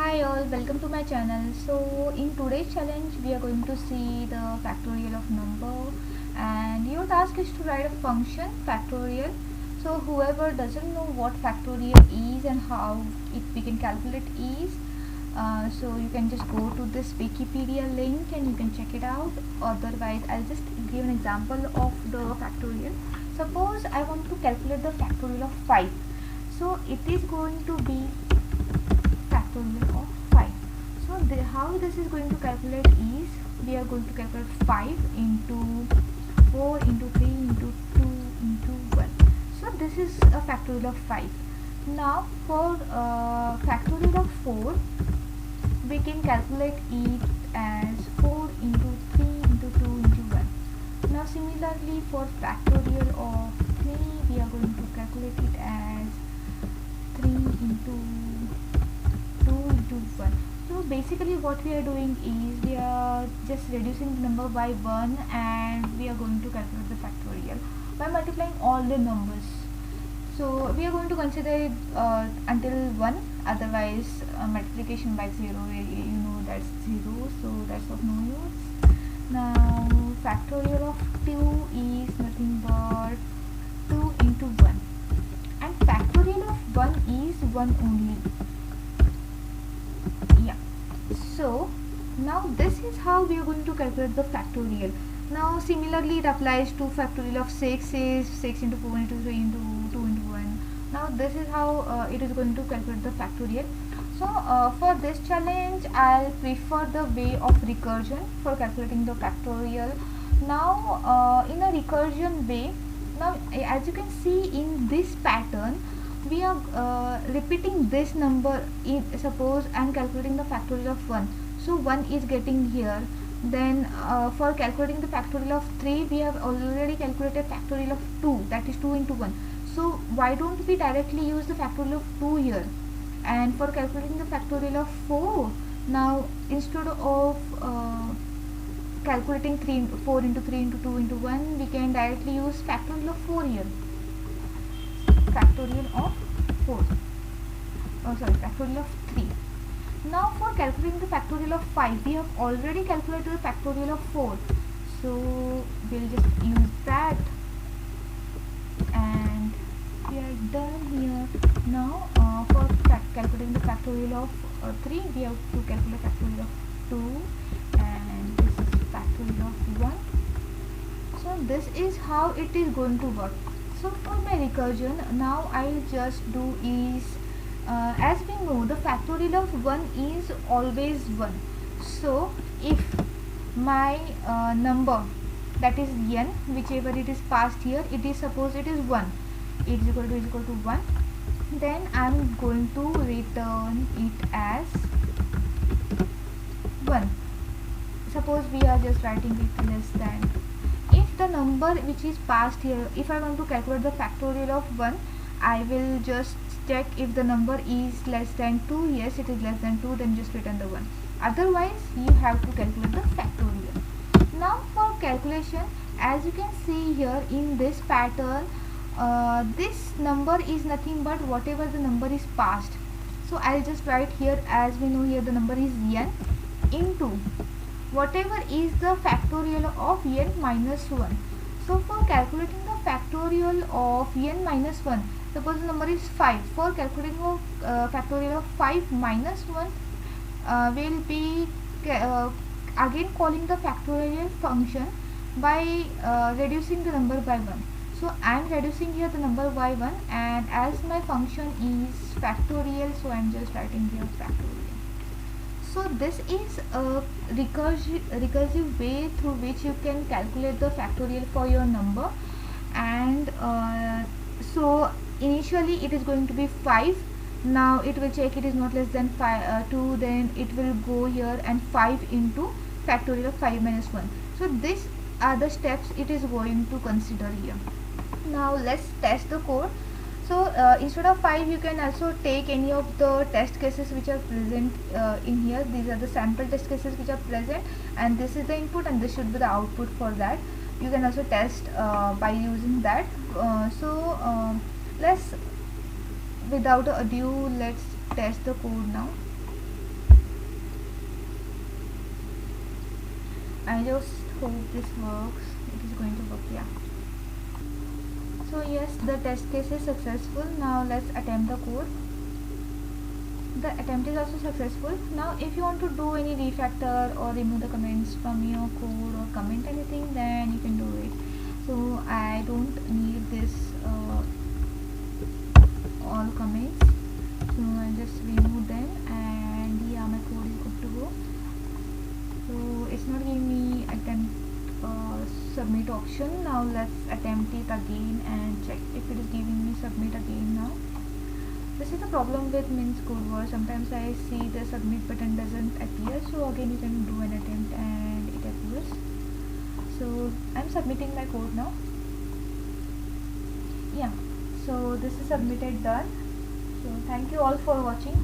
Hi all, welcome to my channel. So in today's challenge we are going to see the factorial of number, and your task is to write a function factorial. So whoever doesn't know what factorial is and how we can calculate is, so you can just go to this Wikipedia link and you can check it out. Otherwise I'll just give an example of the factorial. Suppose I want to calculate the factorial of 5. So it is going to be factorial of 5. So how this is going to calculate is, we are going to calculate 5 into 4 into 3 into 2 into 1. So this is a factorial of 5. Now for factorial of 4, we can calculate it as 4 into 3 into 2 into 1. Now similarly for factorial of 3, we are going to calculate it as 3 into 2 into 1. So basically what we are doing is, we are just reducing the number by 1 and we are going to calculate the factorial by multiplying all the numbers. So we are going to consider it until 1, otherwise multiplication by 0, you know that's 0, so that's of no use. Now factorial of 2 is nothing but 2 into 1, and factorial of 1 is 1 only. So now this is how we are going to calculate the factorial. Now similarly it applies to factorial of 6 is 6 into 4 into 3 into 2 into 1. Now this is how it is going to calculate the factorial. So for this challenge I'll prefer the way of recursion for calculating the factorial. Now in a recursion way, now as you can see in this pattern, we are repeating this number. Suppose I am calculating the factorial of 1, so 1 is getting here. Then for calculating the factorial of 3, we have already calculated factorial of 2, that is 2 into 1. So why don't we directly use the factorial of 2 here? And for calculating the factorial of 4, now instead of calculating 4 into 3 into 2 into 1, we can directly use factorial of 4 here. Factorial of 4, factorial of 3. Now for calculating the factorial of 5, we have already calculated the factorial of 4, so we'll just use that and we are done here. Now for calculating the factorial of 3, we have to calculate factorial of 2, and this is factorial of 1. So this is how it is going to work. So for my recursion, now I'll just do is, as we know, the factorial of 1 is always 1. So if my number, that is n, whichever it is passed here, it is, suppose it is 1, it is equal to 1, then I'm going to return it as 1. Suppose we are just writing it less than. If the number which is passed here, if I want to calculate the factorial of 1, I will just check if the number is less than 2. Yes, it is less than 2, then just return the 1. Otherwise you have to calculate the factorial. Now for calculation, as you can see here in this pattern, this number is nothing but whatever the number is passed. So I'll just write here, as we know here the number is n into whatever is the factorial of n minus 1. So for calculating the factorial of n minus 1, suppose the number is 5. For calculating of factorial of 5 minus 1, we'll be again calling the factorial function by reducing the number by 1. So I am reducing here the number by 1, and as my function is factorial, so I am just writing here factorial. So this is a recursive way through which you can calculate the factorial for your number. And so initially it is going to be 5. Now it will check it is not less than 2, then it will go here and 5 into factorial of 5 minus 1. So these are the steps it is going to consider here. Now let's test the code. So instead of 5, you can also take any of the test cases which are present in here. These are the sample test cases which are present, and this is the input and this should be the output for that. You can also test by using that. Let's, without ado, let's test the code now. I just hope this works. It is going to work, yeah. So yes, the test case is successful. Now let's attempt the code. The attempt is also successful. Now if you want to do any refactor or remove the comments from your code or comment anything, then you can do it. So I don't need this all comments, so I'll just remove them, and yeah, my code is good to go. So it's not giving me attempt submit option. Now let's attempt it again and check if it is giving me submit again. Now this is the problem with Min's code word. Sometimes I see the submit button doesn't appear, so again you can do an attempt and it appears. So I'm submitting my code now. Yeah, so this is submitted, done. So thank you all for watching.